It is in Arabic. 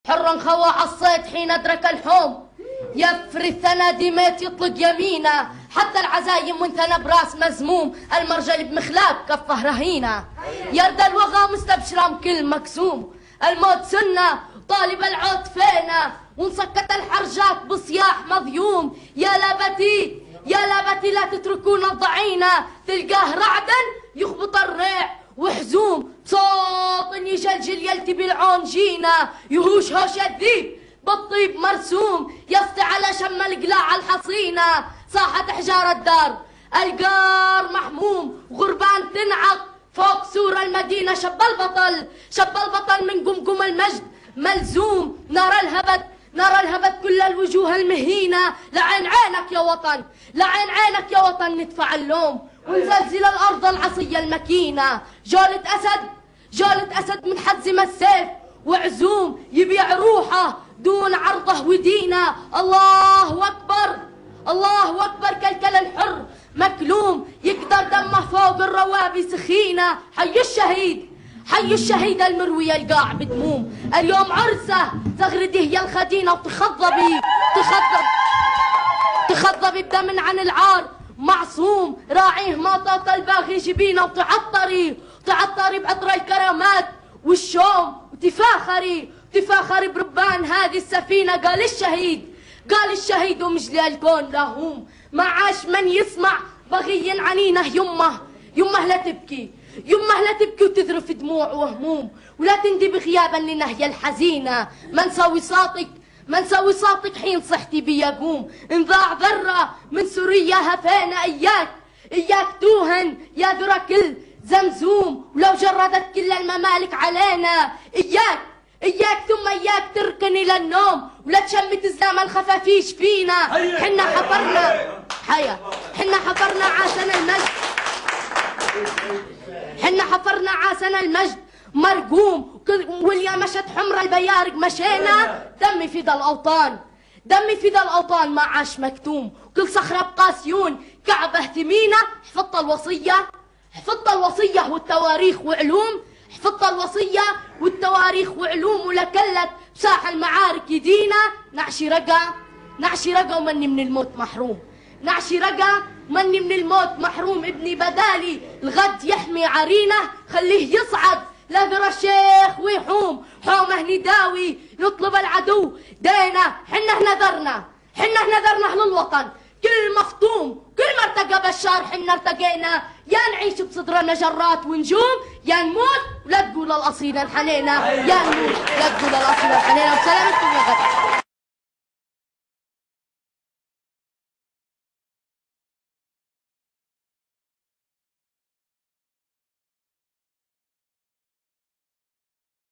حرا خوى على الصيد حين أدرك الحوم، يفري الثنا ديمات يطلق يمينه، حتى العزايم وانثنى براس مزموم، المرجل بمخلاق كفه رهينه، يرد الوغى مستبشرة بكل مكسوم، الموت سنة طالب العود فينا، ونسكت الحرجات بصياح مضيوم، يا لابتي يا لابتي لا تتركونا ضعينا، تلقاه رعدا يخبط الريع وحزوم، صوت يجلجل يلتبي العون جينا، يهوش هوش الذيب بالطيب مرسوم، يسطي على شم القلاع الحصينة، صاحت حجار الدار القار محموم، غربان تنعق فوق سور المدينة، شب البطل من قمقم المجد ملزوم، نرى الهبت كل الوجوه المهينة، لعين عينك يا وطن لعين عينك يا وطن ندفع اللوم، ونزلزل الأرض العصية المكينة، جولة أسد من حزم السيف وعزوم، يبيع روحه دون عرضه ودينه، الله أكبر الله أكبر، كالكل الحر مكلوم، يقدر دمه فوق الروابي سخينة، حي الشهيد المروي القاع بدموم، اليوم عرسه تغرده يا الخدينة، تخضبي بدم عن العار معصوم، راعيه ما طاط الباغي جبينه، وتعطري بعطر الكرامات والشوم، وتفاخري بربان هذه السفينة، قال الشهيد ومجلي الكون لهوم، ما عاش من يسمع بغي عنينه، يمه لا تبكي وتذرف دموع وهموم، ولا تندي بغيابا لنهي الحزينة، من سوي صوتك حين صحتي بيقوم، ان ضاع ذرة من سوريا هفينا، إياك توهن يا ذرى كل زمزوم، ولو جردت كل الممالك علينا، إياك ثم إياك تركن إلى النوم، ولا تشمت زلام الخفافيش فينا، حنا حفرنا عاسنا المجد مرقوم، واليا مشت حمر البيارق مشينا، دمي في ذا الأوطان ما عاش مكتوم، كل صخرة بقاسيون كعبة ثمينة، حفظت الوصية والتواريخ وعلوم، ولكلت بساح المعارك يدينا، نعشي رقا ومني من الموت محروم، ابني بدالي الغد يحمي عرينه، خليه يصعد لذر الشيخ ويحوم، حومه نداوي نطلب العدو دينا، حنا نذرنا للوطن كل مفطوم، كل ما ارتقى بشار حنا ارتقينا، يا نعيش بصدرنا جرات ونجوم، يا نموت ولا تقول الأصيل انحنينا، وسلامتكم يا غد.